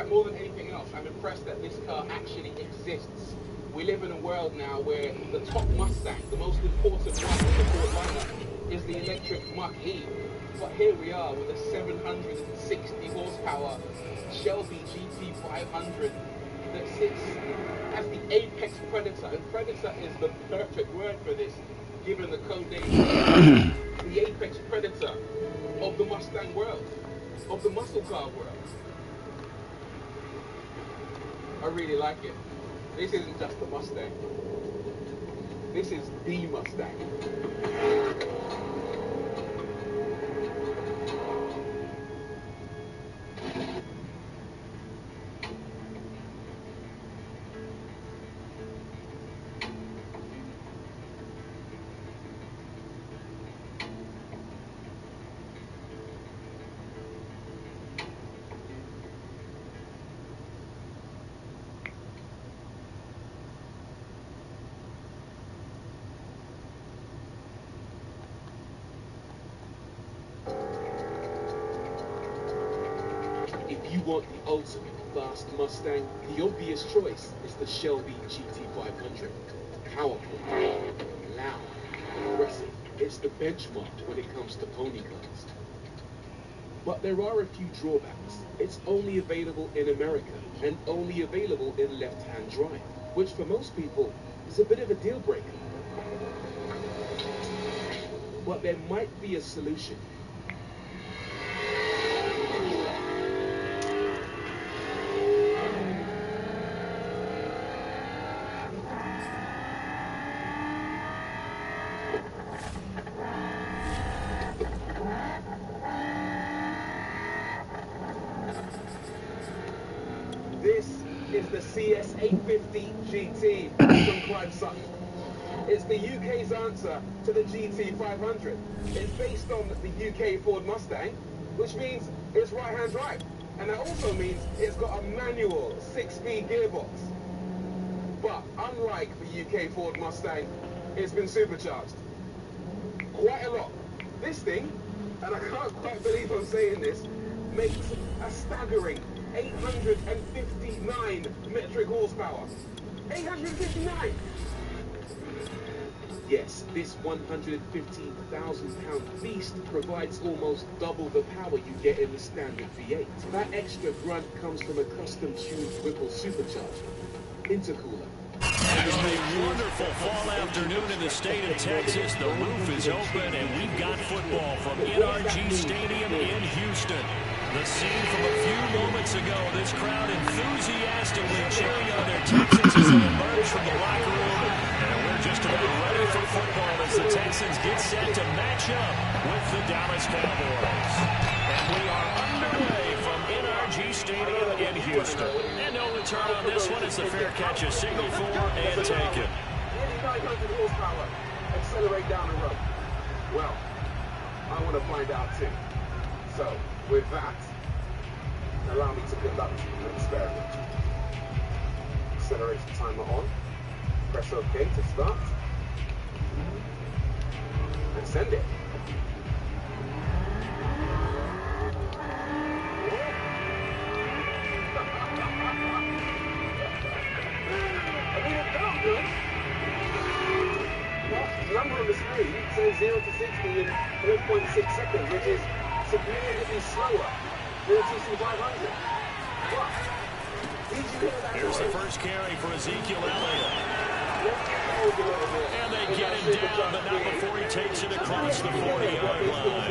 And more than anything else, I'm impressed that this car actually exists. We live in a world now where the top Mustang, the most important one in the Ford lineup, is the electric Mach-E. But here we are with a 760 horsepower Shelby GT500 that sits as the apex predator. And predator is the perfect word for this, given the code name. The apex predator of the Mustang world, of the muscle car world. I really like it. This isn't just the Mustang. This is the Mustang. If you want the ultimate fast Mustang, the obvious choice is the Shelby GT500. Powerful, loud, aggressive. It's the benchmark when it comes to pony cars. But there are a few drawbacks. It's only available in America and only available in left-hand drive, which for most people is a bit of a deal breaker. But there might be a solution. This is the CS850 GT from Clive Sutton. It's the UK's answer to the GT500. It's based on the UK Ford Mustang, which means it's right-hand drive. And that also means it's got a manual 6-speed gearbox. But unlike the UK Ford Mustang, it's been supercharged. Quite a lot. This thing, and I can't quite believe I'm saying this, makes a staggering 859 metric horsepower. 859! Yes, this 115,000-pound beast provides almost double the power you get in the standard V8. That extra grunt comes from a custom-tuned Whipple supercharger, intercooler. It's a wonderful fall afternoon in the state of Texas. The roof is open, and we've got football from NRG Stadium in Houston. The scene from a few moments ago, this crowd enthusiastically cheering on their Texans as they emerge from the locker room. And we're just about ready for football as the Texans get set to match up with the Dallas Cowboys. And we are underway from NRG Stadium in Houston. And no return on this one. It's the fair catch, a signal for and take it. 900 horsepower, accelerate down the road. Well, I want to find out too. So, with that, allow me to conduct an experiment. Acceleration timer on. Press OK to start. And send it. I mean, it felt good. Well, the number on the screen says 0 to 60 in 4.6 seconds, which is significantly slower than the GT500. But, here's the first carry for Ezekiel Elliott. And they get him down, but not before he takes it across the 40-yard line.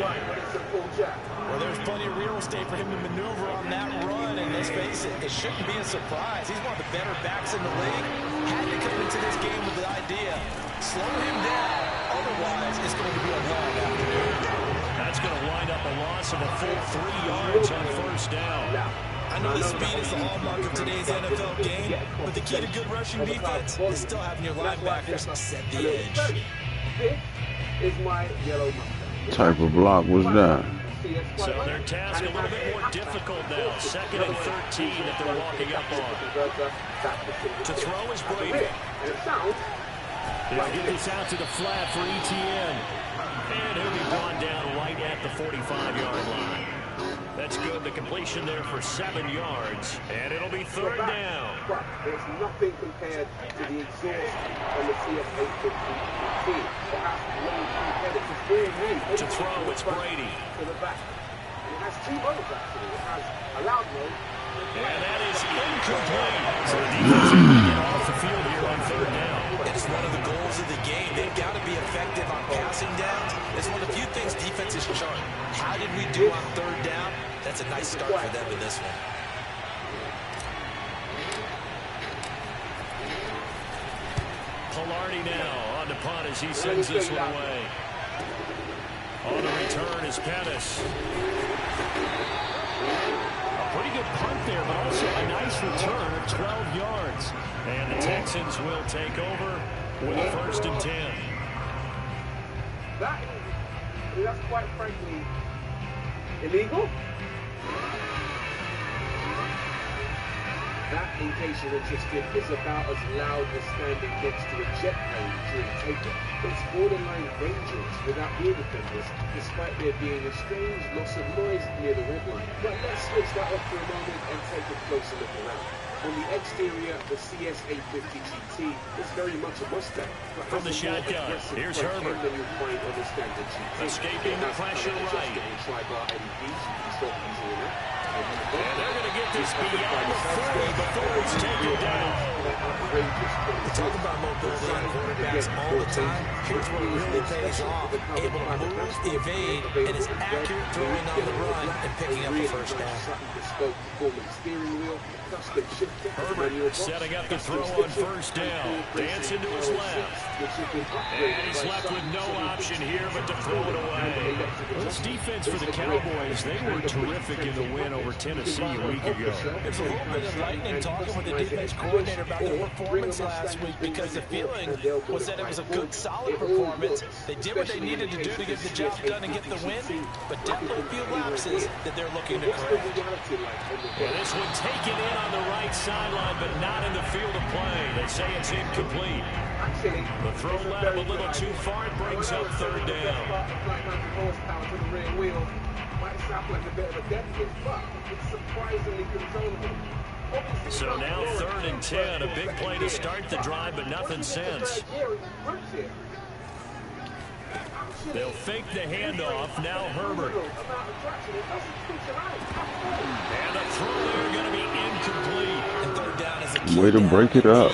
Well, there's plenty of real estate for him to maneuver on that run, and let's face it, it shouldn't be a surprise. He's one of the better backs in the league. Had to come into this game with the idea, slow him down, otherwise it's going to be a long afternoon. That's going to wind up a loss of a full 3 yards on first down. I know the speed is the hallmark of today's NFL game, but the key to good rushing defense is still having your linebackers set the edge. This is my yellow Mustang. Type of block was that? So their task a little bit more difficult now. 2nd and 13 that they're walking up on. To throw is Brady. They'll get this out to the flat for Etienne. And he'll be gone down right at the 45-yard line. That that's good. The completion there for 7 yards. And it'll be third down. But there's nothing compared to the exhaust on the CS850. Perhaps long compared to To throw, it's Brady. To the back. And it has 2 modes, actually. It has a loud mode. And that is incomplete. So the defense is going to get off the field here on third down. It's one of the goals of the game. They've got to be effective on passing downs. It's one of the few things defenses chart. How did we do on third down? That's a nice start for them in this one. Pilardi now on the punt as he sends this one away. On the return is Pettis. A pretty good punt there, but also a nice return of 12 yards. And the Texans will take over with a 1st and 10. That's quite frankly illegal. That, in case you're interested, is about as loud as standing next to a jet plane during takeoff. It's borderline dangerous without ear defenders, despite there being a strange loss of noise near the red line. But let's switch that off for a moment and take a closer look around. On the exterior, the CS850 GT is very much a Mustang. From the shotgun, here's Herbert. Than you'll find on the standard GT. Escaping the pressure right. And they're going to get this beyond the 40 before it's taken down. We talk about mobility on quarterbacks all the time. Here's where it really pays off. Able to move, evade, and is accurate throwing on the run and picking up the first down. Herbert setting up the throw on first down. Dancing to his left. And he's left with no option here but to throw it away. Well, this defense for the Cowboys, they were terrific in the win over Tennessee a week ago. It's a little bit enlightening talking with the defense coordinator about their performance last week, because the feeling was that it was a good, solid performance. They did what they needed to do to get the job done and get the win, but definitely a few lapses that they're looking to correct. Well, this one taken in on the right sideline, but not in the field of play. They say it's incomplete. The throw led him a little too far. It brings up third down. Might sound like a bit of a death wish, but it's surprisingly controllable. So now 3rd and 10, a big play to start the drive, but nothing since. They'll fake the handoff. Now Herbert. And the throw there going to be incomplete. And third down is a key. Way to break it up.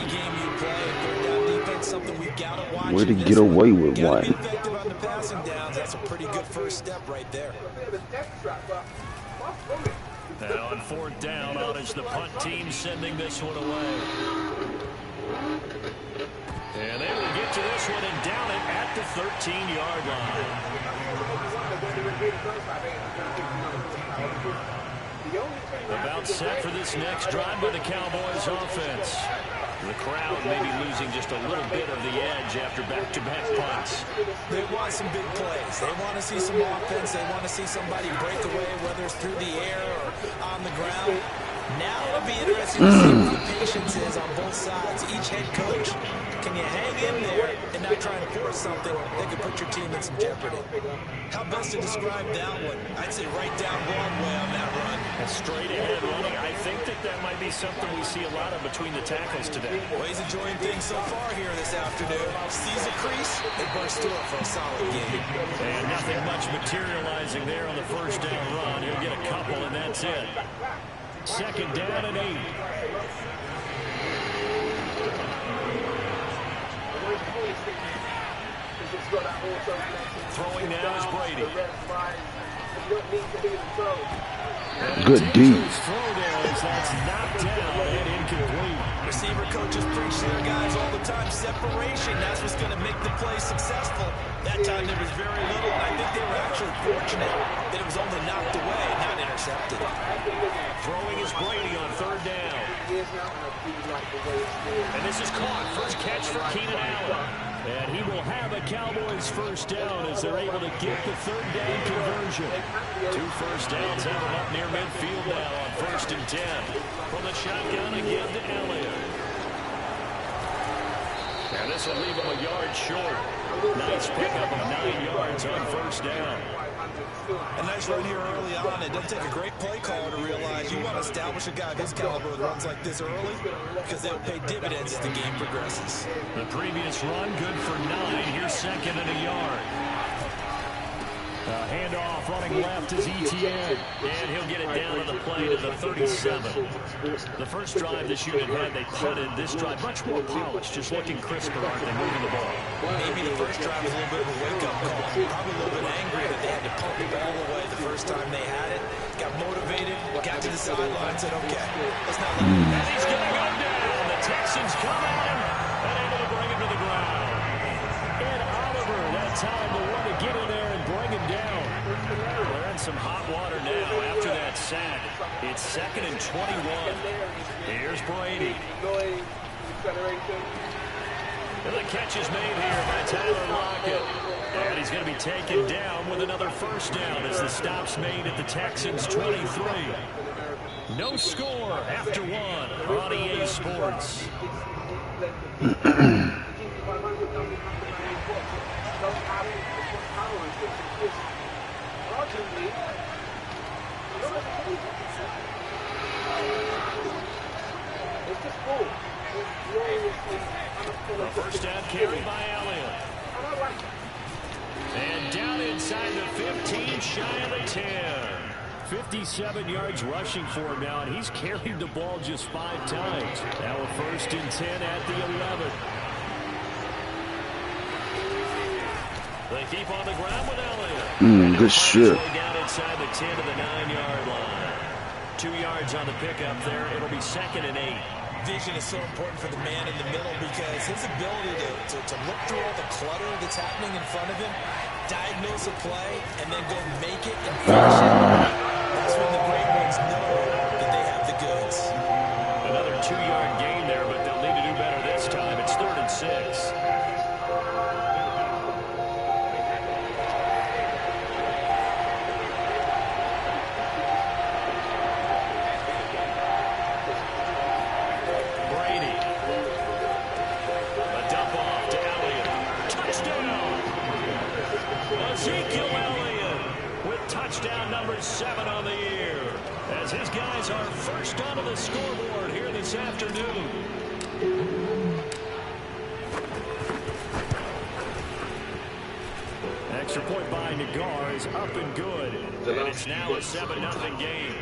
Way to get away with one. Effective on the passing downs. That's a pretty good first step right there. Now on 4th down, out is the punt team sending this one away. And they will get to this one and down it at the 13-yard line. About set for this next drive by the Cowboys offense. The crowd may be losing just a little bit of the edge after back-to-back punts. They want some big plays. They want to see some offense. They want to see somebody break away, whether it's through the air or on the ground. Now it'll be interesting to see what the patience is on both sides. Each head coach, can you hang in there and not try to force something that could put your team in some jeopardy? How best to describe that one? I'd say right down Broadway on that run. And straight ahead running. I think that might be something we see a lot of between the tackles today. Well, he's enjoying things so far here this afternoon. Sees a crease, they burst through it for a solid game. And nothing much materializing there on the first down run. He'll get a couple, and that's it. 2nd down and 8. Throwing now is Brady. Good D. Throw there as that's knocked down and incomplete. Receiver coaches preach to their guys all the time. Separation, that's what's going to make the play successful. That time there was very little. I think they were actually fortunate that it was only knocked away, not intercepted. Throwing is Brady on 3rd down. And this is caught. First catch for Keenan Allen. And he will have a Cowboys first down as they're able to get the 3rd down conversion. 2 first downs have him up near midfield now on 1st and 10. From the shotgun again to Elliott. And this will leave him a yard short. Nice pickup of 9 yards on 1st down. A nice run here early on. It doesn't take a great play caller to realize you want to establish a guy of his caliber with runs like this early because they'll pay dividends as the game progresses. The previous run, good for 9. Here's second and a yard. Handoff running left is ETN, and he'll get it down on the play to the 37. The first drive this unit had, they punted. This drive, much more polished, just looking crisper, aren't they, moving the ball? Maybe the first drive was a little bit of a wake-up call. Probably a little bit angry that they had to pump the ball away the first time they had it. Got motivated, got to the sideline, said, okay, let's not let him. And he's going to go down. The Texans come at him and able to bring him to the ground. And Oliver, that time the one to get in there and bring him down. We're in some hot water now after that sack. It's second and 21. Here's Brady. And the catch is made here by Tyler Lockett. And he's going to be taken down with another first down as the stop's made at the Texans' 23. No score after one on EA Sports. A first down carry by Elliott. And down inside the 15, shy of the 10. 57 yards rushing for him now, and he's carried the ball just 5 times. Now a first and 10 at the 11. They keep on the ground with Elliott. Good shit. Down inside the 10 to the 9-yard line. 2 yards on the pickup there. It'll be second and 8. Vision is so important for the man in the middle because his ability to look through all the clutter that's happening in front of him, diagnose a play, and then go make it and finish it. That's when the great ones know that they have the goods. Another 2-yard gain there, but they'll need to do better this time. It's 3rd and 6. Ezekiel Elliott with touchdown number 7 on the year as his guys are first onto the scoreboard here this afternoon. Extra point by Nagar is up and good. And it's now a 7-0 game.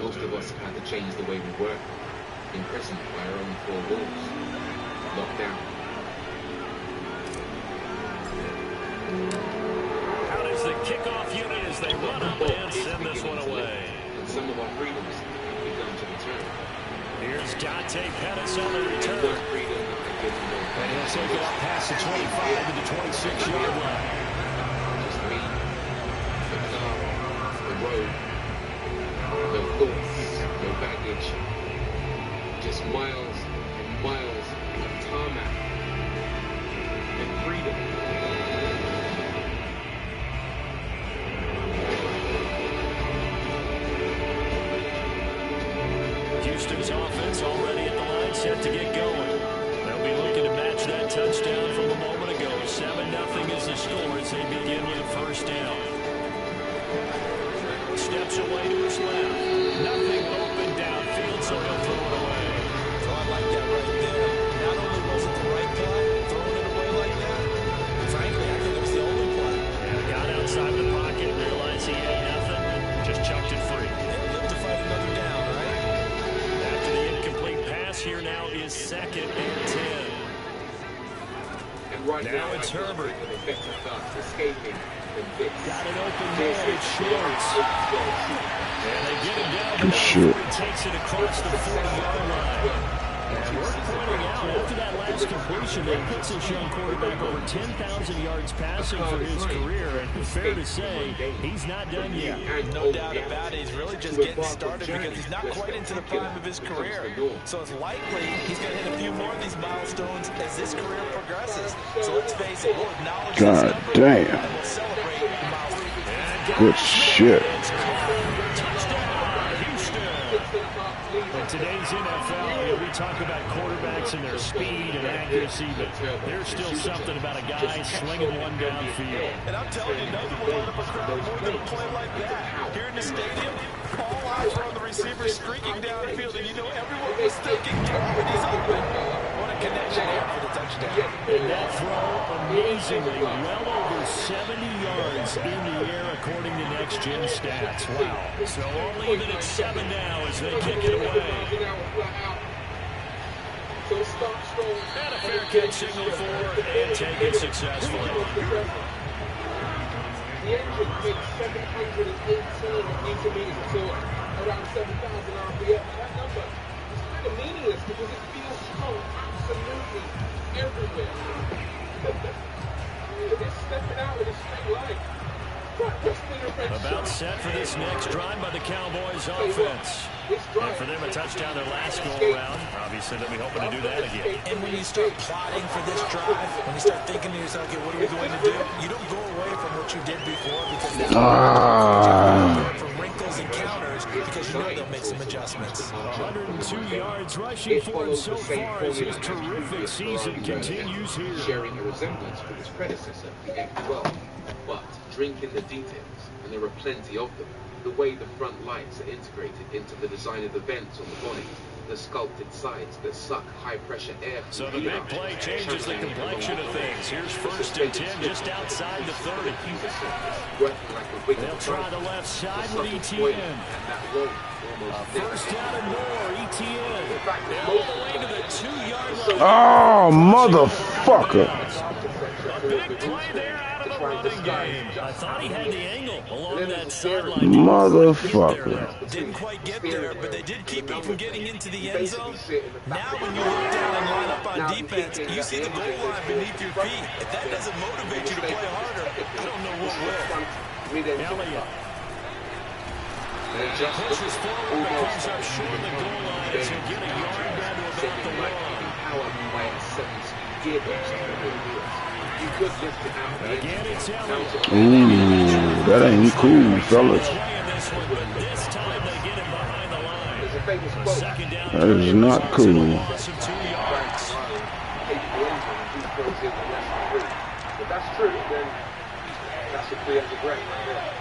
Most of us had to change the way we work. Imprisoned by our own 4 walls. Locked down. Out is the kickoff unit as they run up and send this one away. And some of our freedoms have begun to return. Here's Dante Pettis on the return. And he'll take it up past the 25 to the 26-yard line. Just me, the car, the road, no thoughts, no baggage. Just miles and miles of tarmac and freedom. Houston's offense already at the line, set to get going. They'll be looking to match that touchdown from a moment ago. 7-0 is the score as they begin with a first down. Steps away to his left. Nothing open downfield, so he'll throw it away. So I like that right there. Not only was it the right play, throwing it away like that, frankly, I think it was the only play. Yeah, got outside the pocket, realized he had nothing, just chucked it free. Live to fight another down, right? After the incomplete pass, here now is second and 10. And right now it's Herbert. Escaping. Got it open there, it's Schwartz. And they get him down to Shit. he takes it across the 40-yard line. And we're pointing out, after that last completion, that puts this young quarterback over 10,000 yards passing for his career. And fair to say, he's not done yet. No doubt about it. He's really just getting started because he's not quite into the prime of his career. So it's likely he's going to hit a few more of these milestones as this career progresses. So let's face it, we'll acknowledge this God number damn. and we'll celebrate the milestone. Good shit. Touchdown, Houston. In today's NFL, we talk about quarterbacks and their speed and accuracy, but there's still something about a guy slinging one downfield. And I'm telling you, nothing will light up a crowd more than a play like that. Here in the stadium, all eyes are on the receiver streaking downfield, and you know everyone was thinking, and he's open. What a connection there for the touchdown. And that throw, amazingly, well over 70 yards in the air, according to Next Gen Stats. Wow. So only even at 7 now as they kick it away. And a fair catch signal for and take it successfully. The engine makes 718 Newton meters of torque, around 7,000 RPM. That number is kind of meaningless because it feels strong absolutely everywhere. It's stepping out in a straight line. About set for this next drive by the Cowboys offense. And for them, a touchdown their last go-around. Obviously, they'll be hoping to do that again. And when you start plotting for this drive, when you start thinking to yourself, okay, what are we going to do? You don't go away from what you did before because now from wrinkles and counters because you know they'll make some adjustments. 102 yards rushing for him so far as his terrific season continues here. Sharing a resemblance with his predecessor, the X12, but drink in the details, and there are plenty of them. The way the front lights are integrated into the design of the vents on the bonnet, the sculpted sides that suck high-pressure air. So the big play changes the complexion of things. Here's 1st and 10 just outside the 30. They'll try the left side with ETN. First down and more, ETN. All the way to the 2-yard line. Oh, motherfucker. A big play there out of the running game. I thought he had the angle along that sideline. Motherfucker. Didn't quite get there, but they did keep him from getting into the end zone. Now when you look down and line up on defense, you see the goal line beneath your feet. If that doesn't motivate you to play harder, I don't know what will. Elliott pushes forward, but comes up short of the goal line as he'll get a yard down to about the one. Ooh, that ain't cool, fellas. That is not cool. If that's true, then that's a preemptive break right there.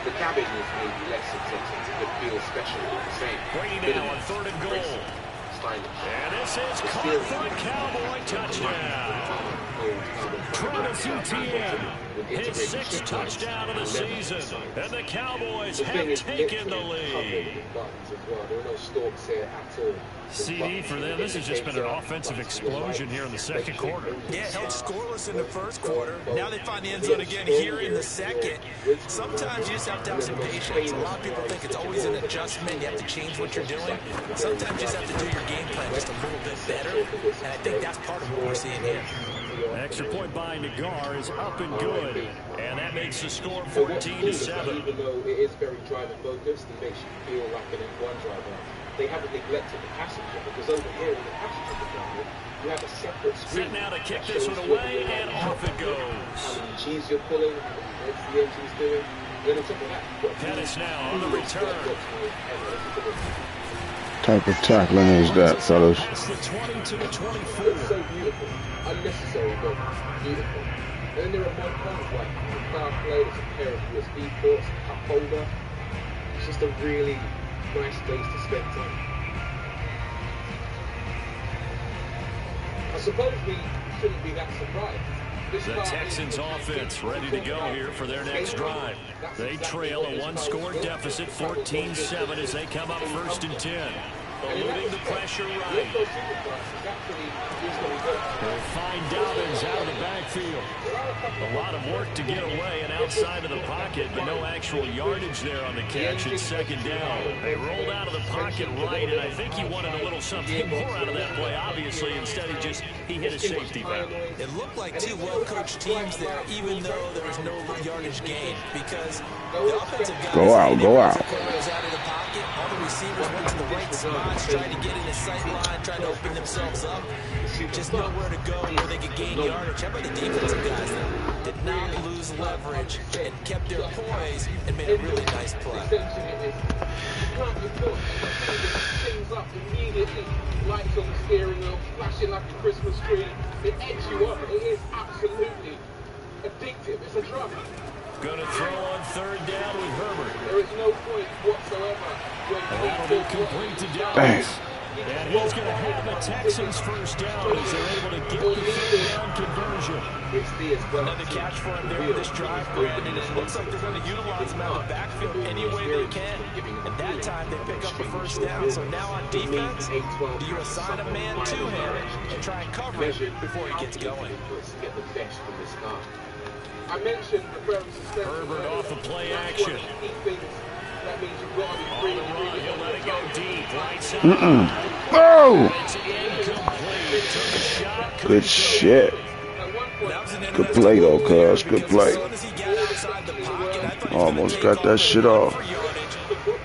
The cabin is maybe less exotic, but feels special all the same. Brady now on 3rd and goal. And this is caught for a Cowboy touchdown. Travis Etienne, his 6th touchdown of the season. And the Cowboys have taken the lead. CD for them, this has just been an offensive explosion here in the 2nd quarter. Yeah, held scoreless in the 1st quarter. Now they find the end zone again here in the 2nd. Sometimes you just have to have some patience. A lot of people think it's always an adjustment. You have to change what you're doing. Sometimes you just have to do your game plan just a little bit better. And I think that's part of what we're seeing here. Extra point by Nagar is up and good. And that makes the score 14-7. Even though it is very driver focused, it makes you feel like an F1 driver. They haven't neglected the passenger because over here in the passenger compartment, you have a separate screen. Set now to kick this one away, and off it goes. How many G's you're pulling, how many legs the engine's doing. Then on top of that, you've got Pettis now on the return. Type of tackling is that, fellas? It's the 20 to the 24. It's so beautiful. Unnecessary, but beautiful. And then there are more points like the power play, there's a pair of USB ports, a cup holder. It's just a really nice place to spend time. I suppose we shouldn't be that surprised. The Texans offense ready to go here for their next drive. They trail a 1-score deficit, 14-7 as they come up 1st and 10. Eluding the pressure right. They'll find Dobbins out of the backfield. A lot of work to get away and outside of the pocket, but no actual yardage there on the catch. It's 2nd down. They rolled out of the pocket right, and I think he wanted a little something more out of that play, obviously. Instead, he hit a safety valve. It looked like 2 well-coached teams there, even though there was no yardage gain, because the offensive guys go out. out of the pocket, all the receivers went to the right spots, trying to get in his sight line, trying to open themselves up. Just know where to go, where they could gain yardage. How about the defensive guys that did not lose leverage and kept their poise and made a really nice play. Things up immediately, lights on the steering wheel, flashing like a Christmas tree. It eggs you up. It is absolutely addictive. It's a drug. Going to throw on third down with Herbert. There is no point whatsoever. That'll be complete to Dallas. And he's going to have the Texans first down as they're able to get the third down conversion. Another catch for him there with this drive, Brandon. And it looks like they're going to utilize him out of the backfield any way they can. And that time they pick up the first down. So now on defense, do you assign a man to him and try and cover it before he gets going? Get the best from this guy. I mentioned the Herbert off the play action. That means you've got to be free. He'll let it go deep. Right side. Oh! It's incomplete. Took a shot. Good shit. Good play, though, cuz. Good play. Almost got that shit off.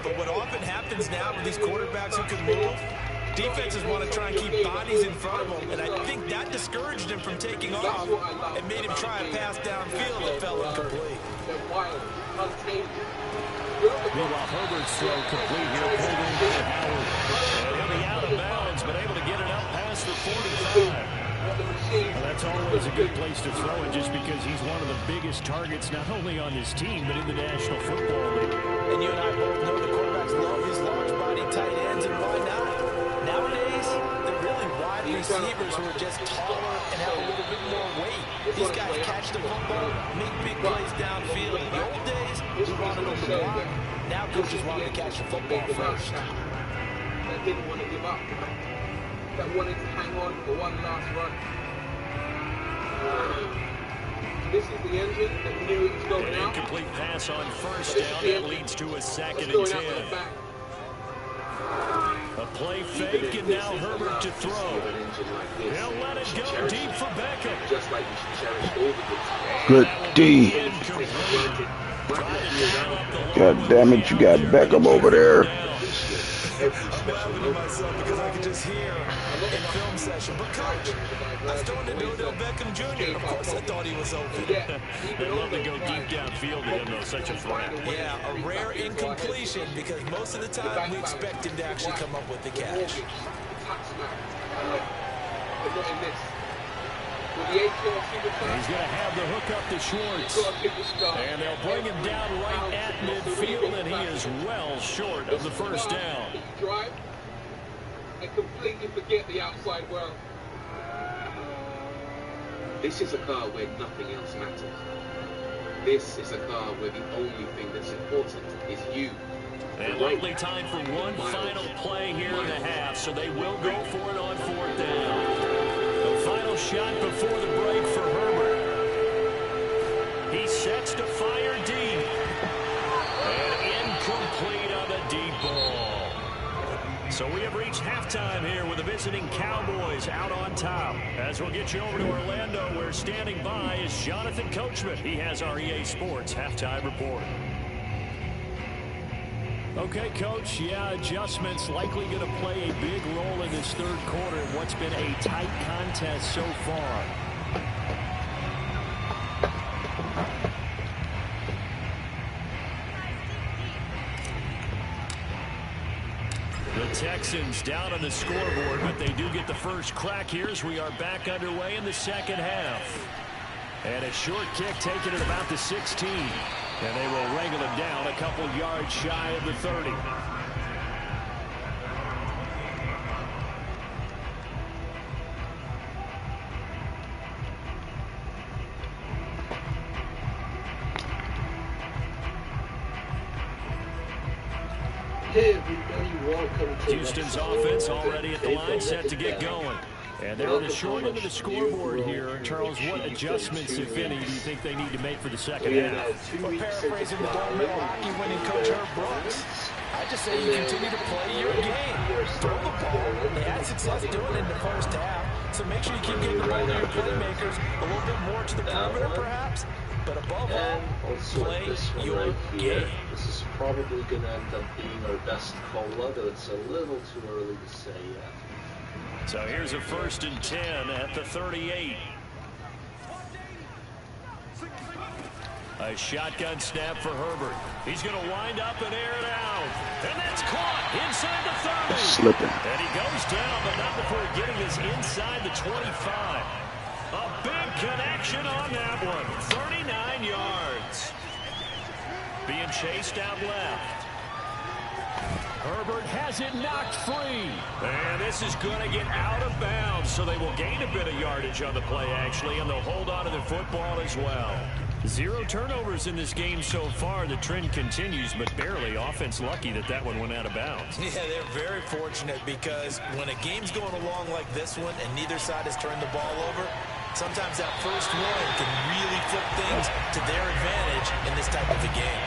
But what often happens now with these quarterbacks who can move, defenses want to try and keep bodies in front of them, and I think that discouraged him from taking off and made him try a pass downfield that fell incomplete. Meanwhile, Herbert's throw complete here, pulled in by Howard. And he'll be out of bounds, but able to get it up past the 45. Well, that's always a good place to throw it, just because he's one of the biggest targets, not only on his team, but in the National Football League. And you and I both know the quarterbacks love these large-body tight ends, and why not? Nowadays, they're really wide receivers who are just taller and have a little bit more weight. These guys catch the football, make big plays downfield. In the old days, we wanted them to block. Now coaches want to catch the football first. That didn't want to give up. That wanted to hang on for one last run. This is the engine that knew it was going An out. incomplete pass on first down. That leads to a second and 10. A play fake, and now Herbert to throw. He'll let it go deep for Beckham. Just like we should cherish all the Good D. God damn it, you got Beckham over there. I'm laughing at myself because I can just hear in film session. But coach, I was throwing to Odell Beckham Jr. Of course I thought he was open. They love to go deep downfield to him, though. Such a threat. Yeah, a rare incompletion because most of the time we expect him to actually come up with the catch. He's going to have the hook up to Schwartz. And they'll bring him down right at midfield, and he is well short of the first down. Drive and completely forget the outside world. This is a car where nothing else matters. This is a car where the only thing that's important is you. And likely time for one final play here in the half, so they will go for it on fourth down. The final shot before the break for Herbert. He sets to fire deep. And incomplete on the deep ball. So we have reached halftime here with the visiting Cowboys out on top. As we'll get you over to Orlando, where standing by is Jonathan Coachman. He has our EA Sports halftime report. Okay, Coach, yeah, adjustments likely going to play a big role in this third quarter in what's been a tight contest so far. The Texans down on the scoreboard, but they do get the first crack here as we are back underway in the second half. And a short kick taken at about the 16. And they will wrangle him down a couple yards shy of the 30. Hey everybody, welcome to Houston's offense already at the line, set to get going. And they're on the short end of the scoreboard here. Charles, what adjustments, if any, do you think they need to make for the second half? Well, paraphrasing the Gold Hockey winning coach Herb Brooks, I just say you continue to play your game. Throw the ball. They had success doing it in the first half, so make sure you keep getting the ball to your playmakers a little bit more to the perimeter, perhaps. But above all, play your game. probably going to end up being our best call, though it's a little too early to say yet. So here's a 1st and 10 at the 38. A shotgun snap for Herbert. He's going to wind up and air it out. And that's caught inside the 30. Slipping. And he goes down, but not before getting this inside the 25. A big connection on that one. 39 yards. Being chased out left. Herbert has it knocked free. And this is going to get out of bounds, so they will gain a bit of yardage on the play, actually, and they'll hold on to the football as well. 0 turnovers in this game so far. The trend continues, but barely. Offense lucky that that one went out of bounds. Yeah, they're very fortunate because when a game's going along like this one and neither side has turned the ball over, sometimes that first one can really flip things to their advantage in this type of a game.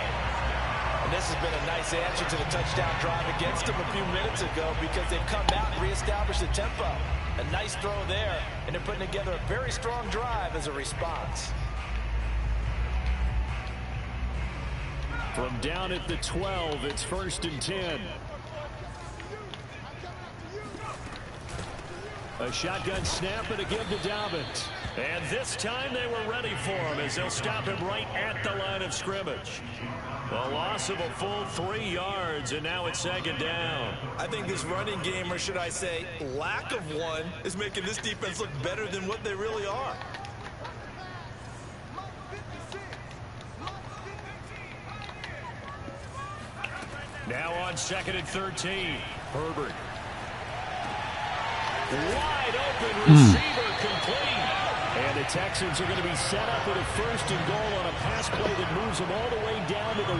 And this has been a nice answer to the touchdown drive against them a few minutes ago because they've come out and reestablished the tempo. A nice throw there, and they're putting together a very strong drive as a response. From down at the 12, it's 1st and 10. A shotgun snap and a give to Dobbins. And this time they were ready for him as they'll stop him right at the line of scrimmage. A loss of a full 3 yards, and now it's 2nd down. I think this running game, or should I say lack of one, is making this defense look better than what they really are. Now on 2nd and 13. Herbert. Wide open receiver complete. And the Texans are going to be set up with a 1st and goal on a pass play that moves them all the way down to the 1.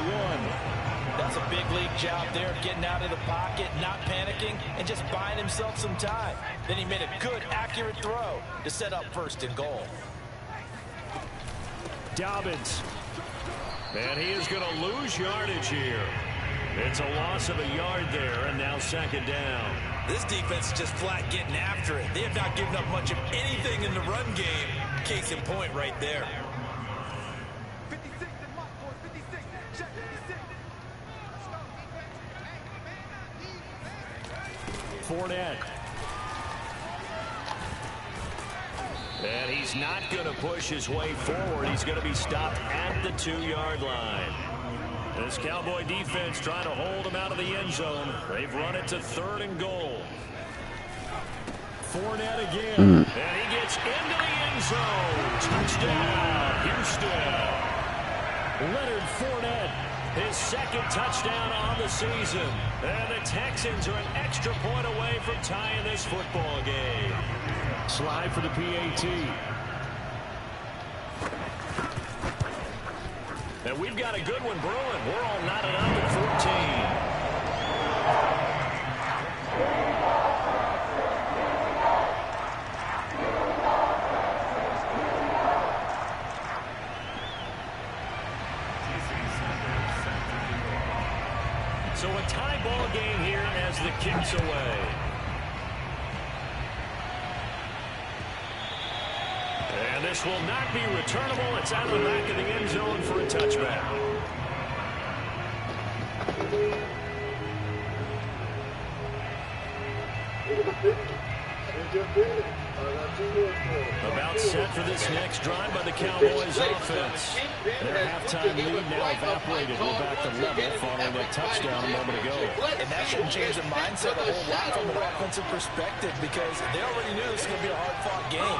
That's a big league job there of getting out of the pocket, not panicking, and just buying himself some time. Then he made a good, accurate throw to set up 1st and goal. Dobbins. And he is going to lose yardage here. It's a loss of a yard there, and now 2nd down. This defense is just flat getting after it. They have not given up much of anything in the run game. Case in point right there. Fournette. And he's not going to push his way forward. He's going to be stopped at the 2-yard line. This Cowboy defense trying to hold him out of the end zone. They've run it to 3rd and goal. Fournette again. And he gets into the end zone. Touchdown, Houston. Leonard Fournette, his 2nd touchdown on the season. And the Texans are an extra point away from tying this football game. Slide for the PAT. And we've got a good one brewing. We're all knotted up at 14. So a tie ball game here as the kick's away. And this will not be returnable. It's out of the back of the end zone for a touchback. About set for this next drive by the Cowboys offense. Their halftime lead now evaporated. We're back to level following that touchdown a moment ago. And that shouldn't change the mindset a whole lot from an offensive perspective because they already knew this was going to be a hard-fought game.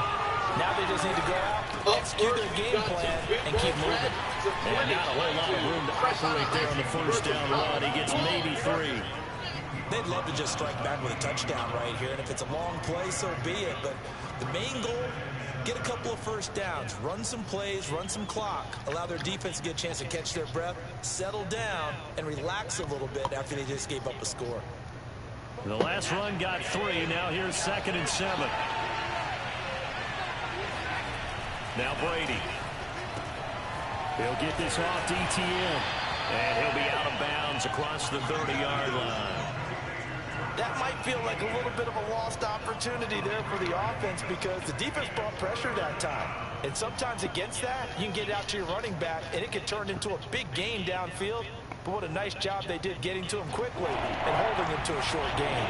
Now they just need to go out, execute their game plan, and keep moving. And not a whole lot of room to operate there on the 1st down run. He gets maybe 3. They'd love to just strike back with a touchdown right here, and if it's a long play, so be it. But the main goal, get a couple of 1st downs, run some plays, run some clock, allow their defense to get a chance to catch their breath, settle down, and relax a little bit after they just gave up a score. The last run got 3. Now here's 2nd and 7. Now Brady. He'll get this off to ETN. And he'll be out of bounds across the 30-yard line. That might feel like a little bit of a lost opportunity there for the offense because the defense brought pressure that time. And sometimes against that, you can get out to your running back, and it can turn into a big gain downfield. But what a nice job they did getting to him quickly and holding him to a short gain.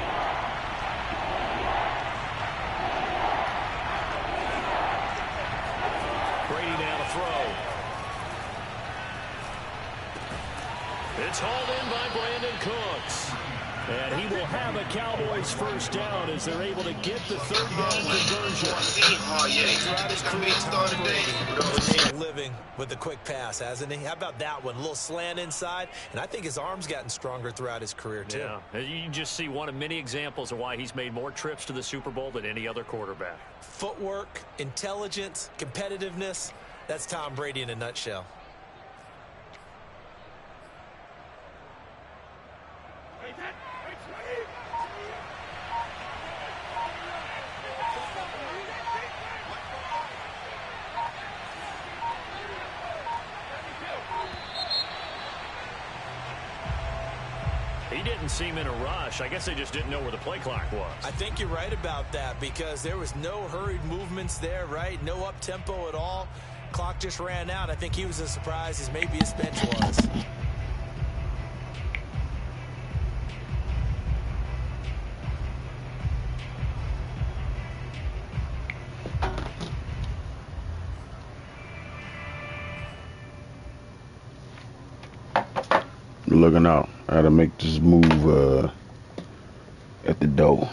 Brady now to throw. It's hauled in by Brandon Cooks. And he will have a Cowboys first down as they're able to get the third down conversion. Throughout his career, Tom Brady has made a living with the quick pass, hasn't he? How about that one? A little slant inside, and I think his arm's gotten stronger throughout his career, too. Yeah, you can just see one of many examples of why he's made more trips to the Super Bowl than any other quarterback. Footwork, intelligence, competitiveness, that's Tom Brady in a nutshell. He didn't seem in a rush. I guess they just didn't know where the play clock was. I think you're right about that because there was no hurried movements there, right? No up-tempo at all. Clock just ran out. I think he was as surprised as maybe his bench was. Looking out. I gotta make this move at the door.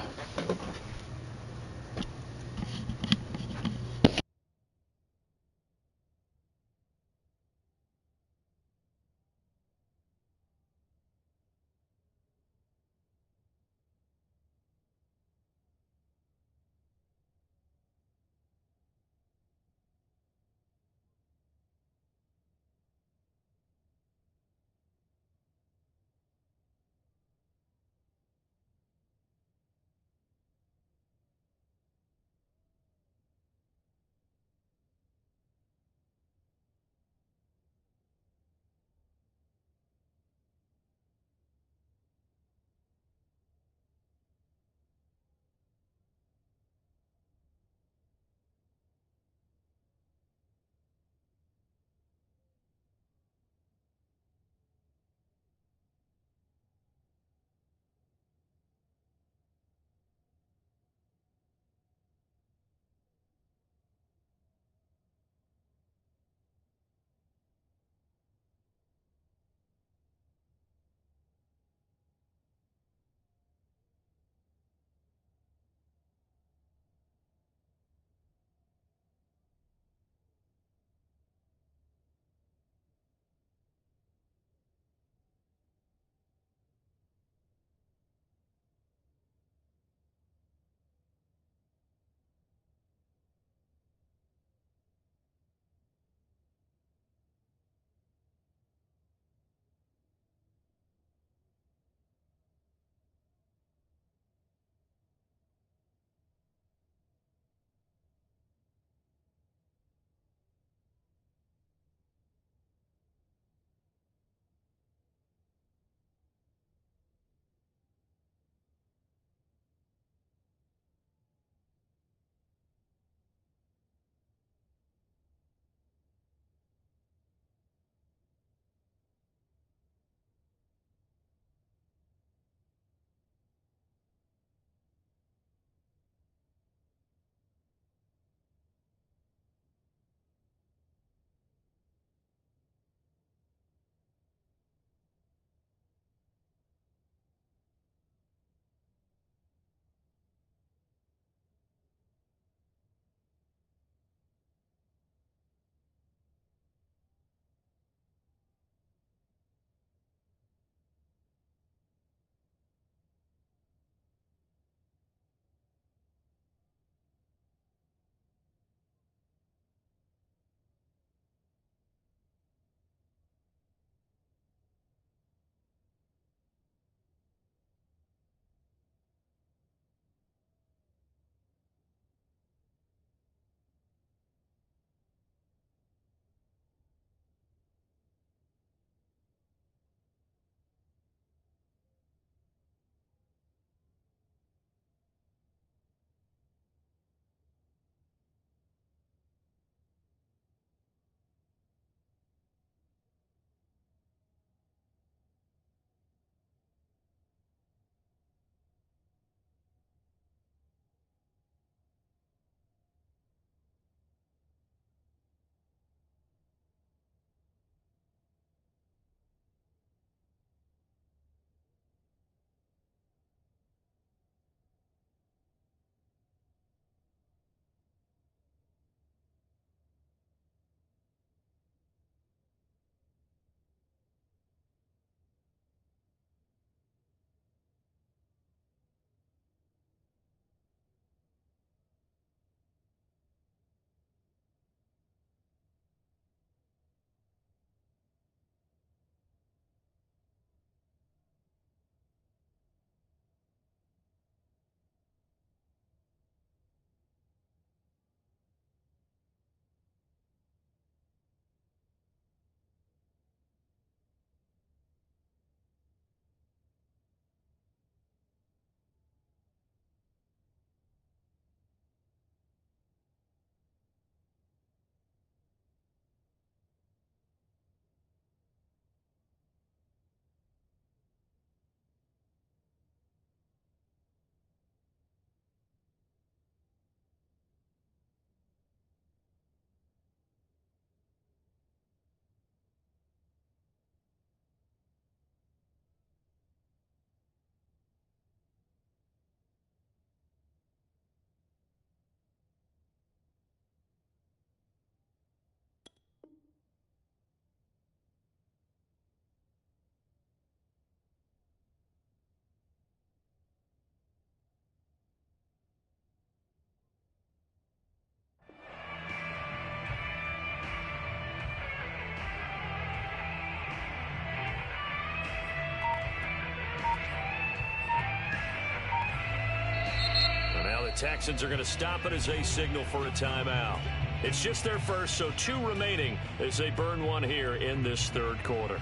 The Texans are going to stop it as they signal for a timeout. It's just their first, so 2 remaining as they burn one here in this third quarter.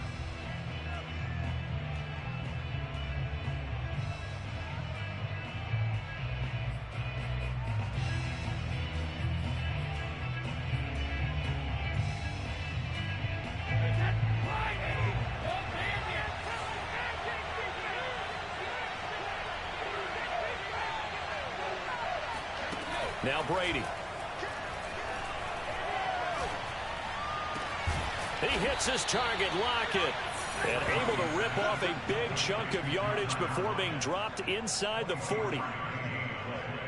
Now Brady. He hits his target, Lockett, and able to rip off a big chunk of yardage before being dropped inside the 40.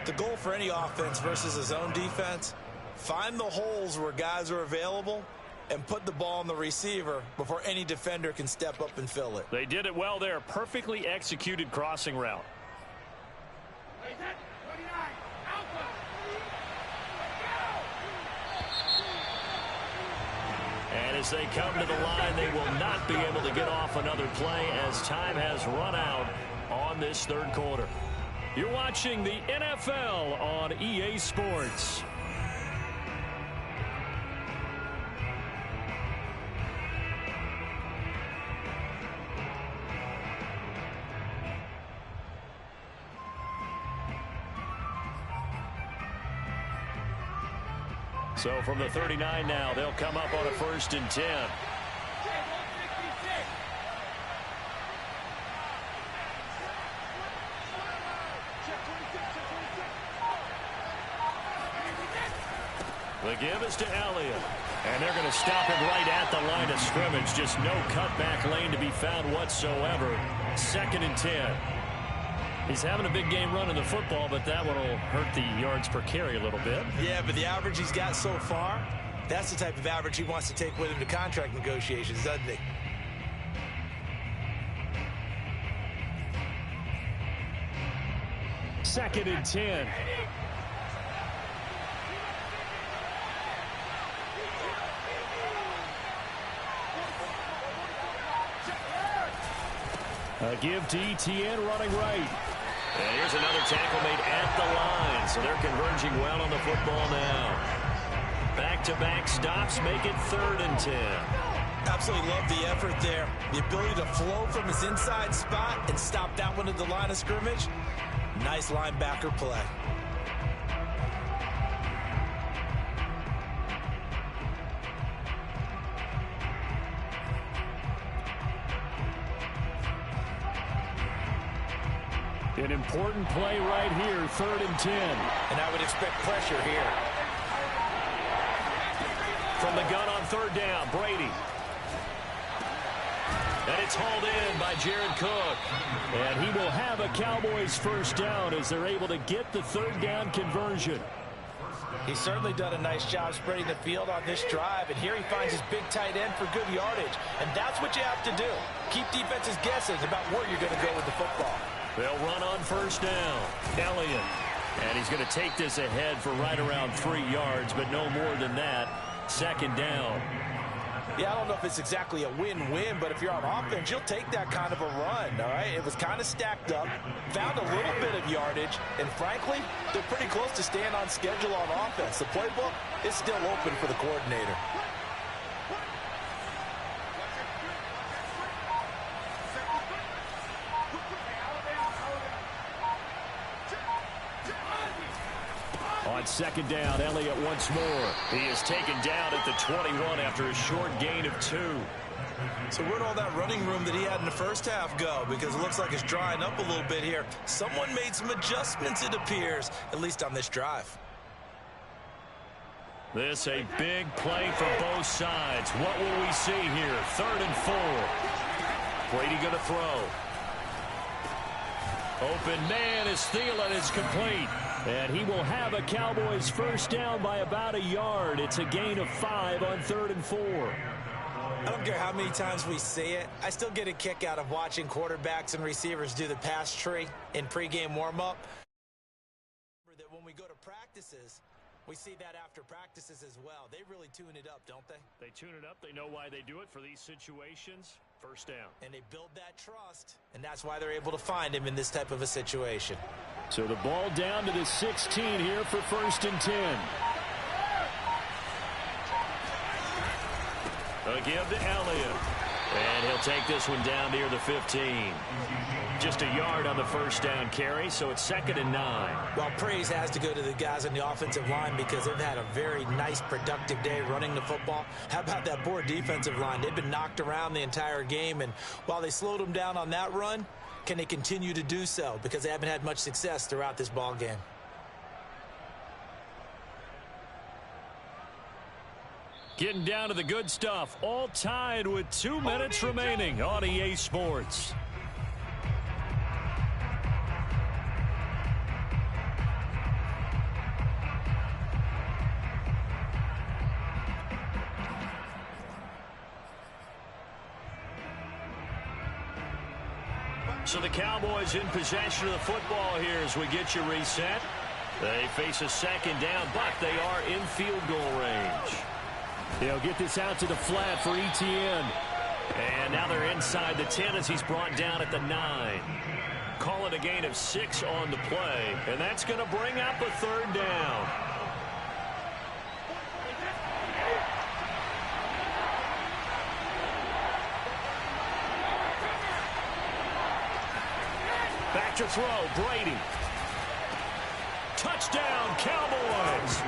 The goal for any offense versus his own defense, find the holes where guys are available and put the ball on the receiver before any defender can step up and fill it. They did it well there. Perfectly executed crossing route. And as they come to the line, they will not be able to get off another play as time has run out on this third quarter. You're watching the NFL on EA Sports. So from the 39 now, they'll come up on a 1st and 10. The give is to Elliott. And they're going to stop him right at the line of scrimmage. Just no cutback lane to be found whatsoever. 2nd and 10. He's having a big game running the football, but that one will hurt the yards per carry a little bit. Yeah, but the average he's got so far, that's the type of average he wants to take with him to contract negotiations, doesn't he? Second and 10. A give to ETN running right. And here's another tackle made at the line. So they're converging well on the football now. Back-to-back stops make it 3rd and 10. Absolutely love the effort there. The ability to flow from his inside spot and stop that one at the line of scrimmage. Nice linebacker play. An important play right here, 3rd and 10. And I would expect pressure here. From the gun on 3rd down, Brady. And it's hauled in by Jared Cook. And he will have a Cowboys 1st down as they're able to get the 3rd down conversion. He's certainly done a nice job spreading the field on this drive. And here he finds his big tight end for good yardage. And that's what you have to do. Keep defenses guessing about where you're going to go with the football. They'll run on 1st down. Elliott. And he's going to take this ahead for right around 3 yards, but no more than that. 2nd down. Yeah, I don't know if it's exactly a win-win, but if you're on offense, you'll take that kind of a run, all right? It was kind of stacked up, found a little bit of yardage, and frankly, they're pretty close to staying on schedule on offense. The playbook is still open for the coordinator. On 2nd down, Elliott once more. He is taken down at the 21 after a short gain of 2. So where'd all that running room that he had in the first half go? Because it looks like it's drying up a little bit here. Someone made some adjustments, it appears, at least on this drive. This a big play for both sides. What will we see here? 3rd and 4. Brady going to throw. Open man is Thielen is complete. And he will have a Cowboys 1st down by about a yard. It's a gain of 5 on 3rd and 4. I don't care how many times we see it. I still get a kick out of watching quarterbacks and receivers do the pass tree in pregame warm-up. Remember that when we go to practices, we see that after practices as well. They really tune it up, don't they? They tune it up. They know why they do it for these situations. 1st down. And they build that trust, and that's why they're able to find him in this type of a situation. So the ball down to the 16 here for 1st and 10. A give to Elliott. And he'll take this one down near the 15. Just a yard on the 1st down carry, so it's 2nd and 9. Well, praise has to go to the guys on the offensive line because they've had a very nice, productive day running the football. How about that poor defensive line? They've been knocked around the entire game, and while they slowed them down on that run, can they continue to do so? Because they haven't had much success throughout this ball game. Getting down to the good stuff. All tied with 2 minutes remaining on EA Sports. So the Cowboys in possession of the football here as we get you reset. They face a 2nd down, but they are in field goal range. They'll get this out to the flat for Etienne. And now they're inside the 10 as he's brought down at the 9. Call it a gain of 6 on the play, and that's going to bring up a 3rd down. Back to throw, Brady. Touchdown, Cowboys.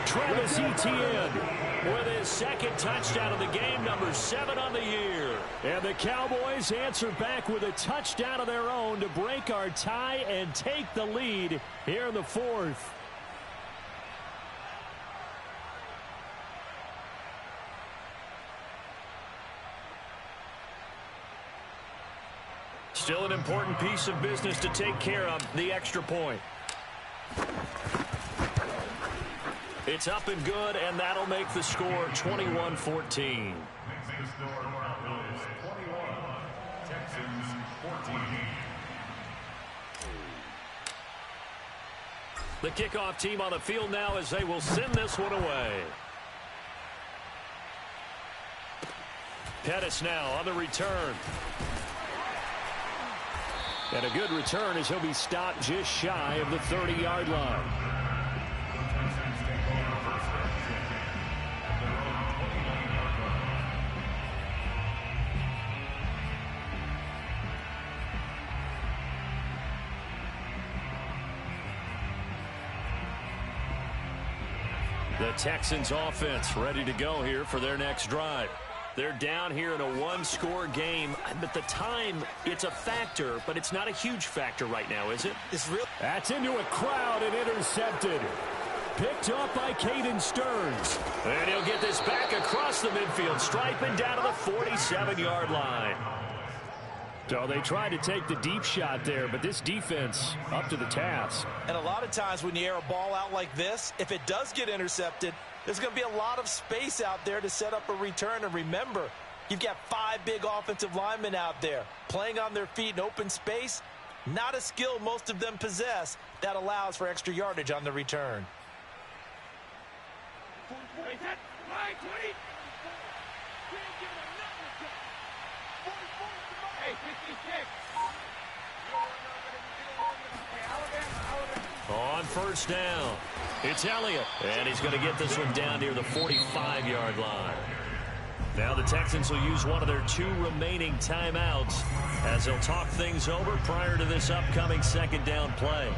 Travis Etienne with his 2nd touchdown of the game, number 7 on the year. And the Cowboys answer back with a touchdown of their own to break our tie and take the lead here in the 4th. Still an important piece of business to take care of, the extra point. It's up and good, and that'll make the score 21-14. The kickoff team on the field now as they will send this one away. Pettis now on the return. And a good return as he'll be stopped just shy of the 30-yard line. The Texans offense ready to go here for their next drive. They're down here in a 1-score game. But the time, it's a factor, but it's not a huge factor right now, is it? It's real. That's into a crowd and intercepted. Picked up by Caden Stearns. And he'll get this back across the midfield stripe and down to the 47-yard line. So they tried to take the deep shot there, but this defense up to the task. And a lot of times when you air a ball out like this, if it does get intercepted, there's going to be a lot of space out there to set up a return. And remember, you've got 5 big offensive linemen out there playing on their feet in open space. Not a skill most of them possess that allows for extra yardage on the return. On 1st down, it's Elliott, and he's going to get this one down near the 45-yard line. Now the Texans will use one of their 2 remaining timeouts as they'll talk things over prior to this upcoming 2nd down play.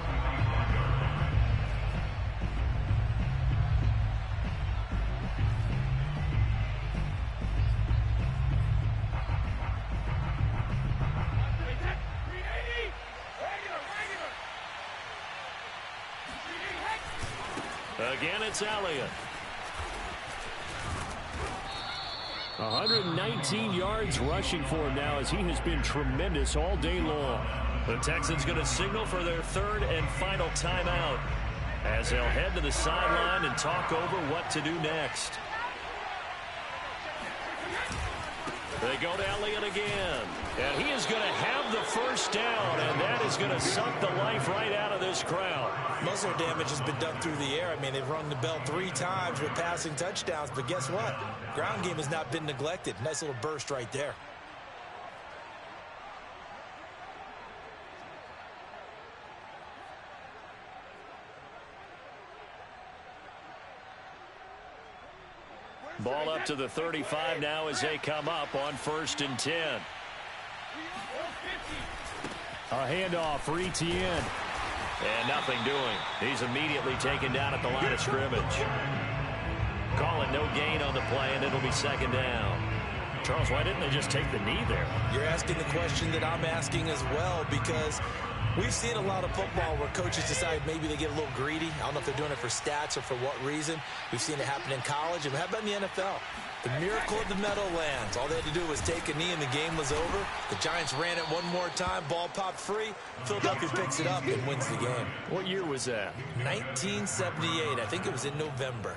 Again, it's Elliott. 119 yards rushing for him now as he has been tremendous all day long. The Texans going to signal for their 3rd and final timeout as they'll head to the sideline and talk over what to do next. They go to Elliott again. And he is going to have the 1st down, and that is going to suck the life right out of this crowd. Most of their damage has been done through the air. I mean, they've rung the bell 3 times with passing touchdowns, but guess what? Ground game has not been neglected. Nice little burst right there. Ball up to the 35 now as they come up on 1st and 10. A handoff for Etienne. And nothing doing. He's immediately taken down at the line of scrimmage. Call it no gain on the play, and it'll be 2nd down. Charles, why didn't they just take the knee there? You're asking the question that I'm asking as well, because we've seen a lot of football where coaches decide maybe they get a little greedy. I don't know if they're doing it for stats or for what reason. We've seen it happen in college, and how about in the NFL? The miracle of the Meadowlands. All they had to do was take a knee, and the game was over. The Giants ran it one more time. Ball popped free. Philadelphia picks it up and wins the game. What year was that? 1978. I think it was in November.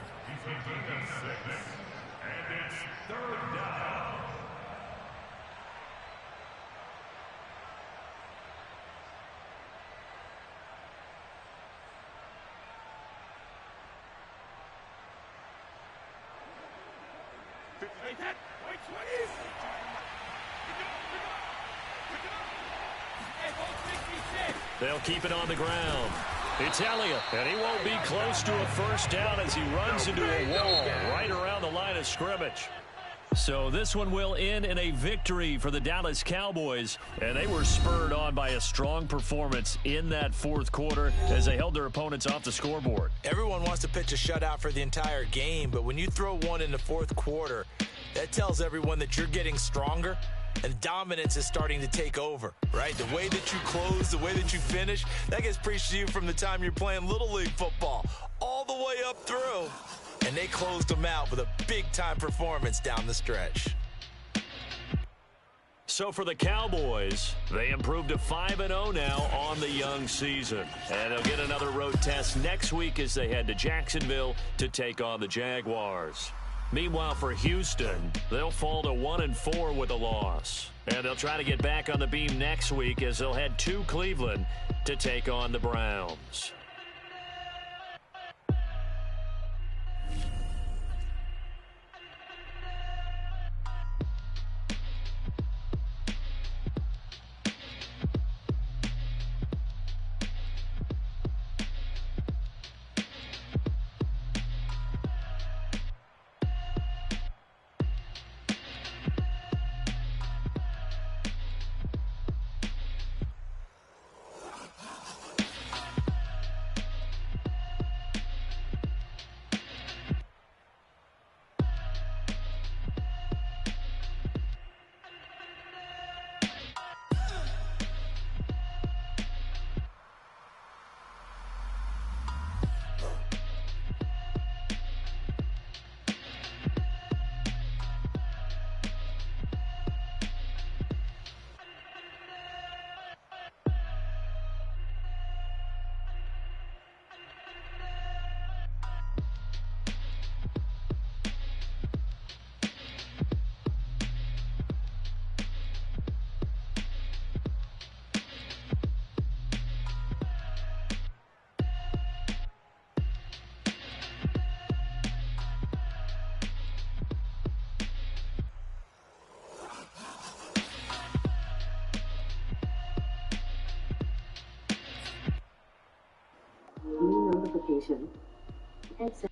They'll keep it on the ground. It's Elliott, and he won't be close to a 1st down as he runs into a wall right around the line of scrimmage. So this one will end in a victory for the Dallas Cowboys, and they were spurred on by a strong performance in that 4th quarter as they held their opponents off the scoreboard. Everyone wants to pitch a shutout for the entire game, but when you throw one in the 4th quarter, that tells everyone that you're getting stronger and dominance is starting to take over, right? The way that you close, the way that you finish, that gets preached to you from the time you're playing Little League football all the way up through. And they closed them out with a big-time performance down the stretch. So for the Cowboys, they improved to 5-0 now on the young season. And they'll get another road test next week as they head to Jacksonville to take on the Jaguars. Meanwhile, for Houston, they'll fall to 1-4 with a loss. And they'll try to get back on the beam next week as they'll head to Cleveland to take on the Browns. New notification. Headset.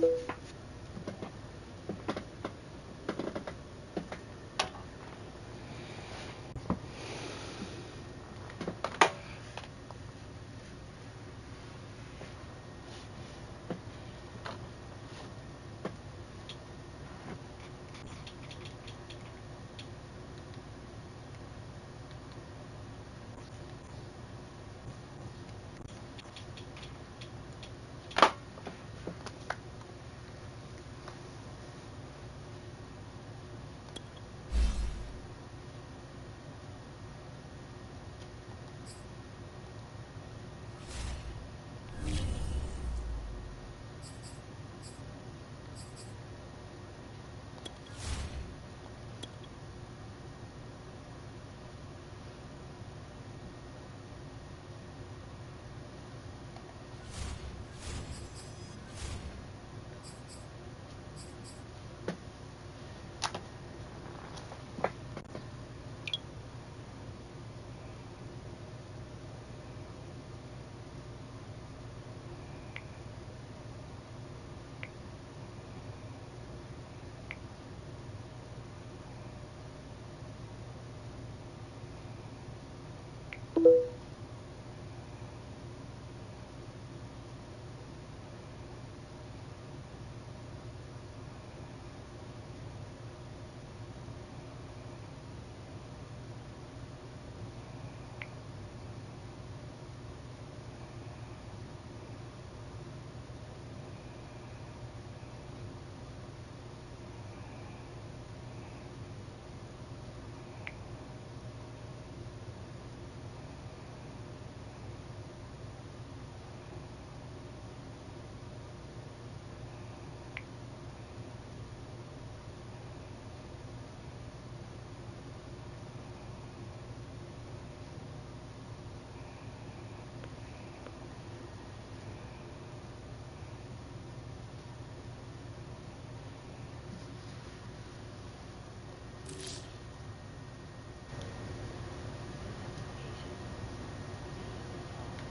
Headset.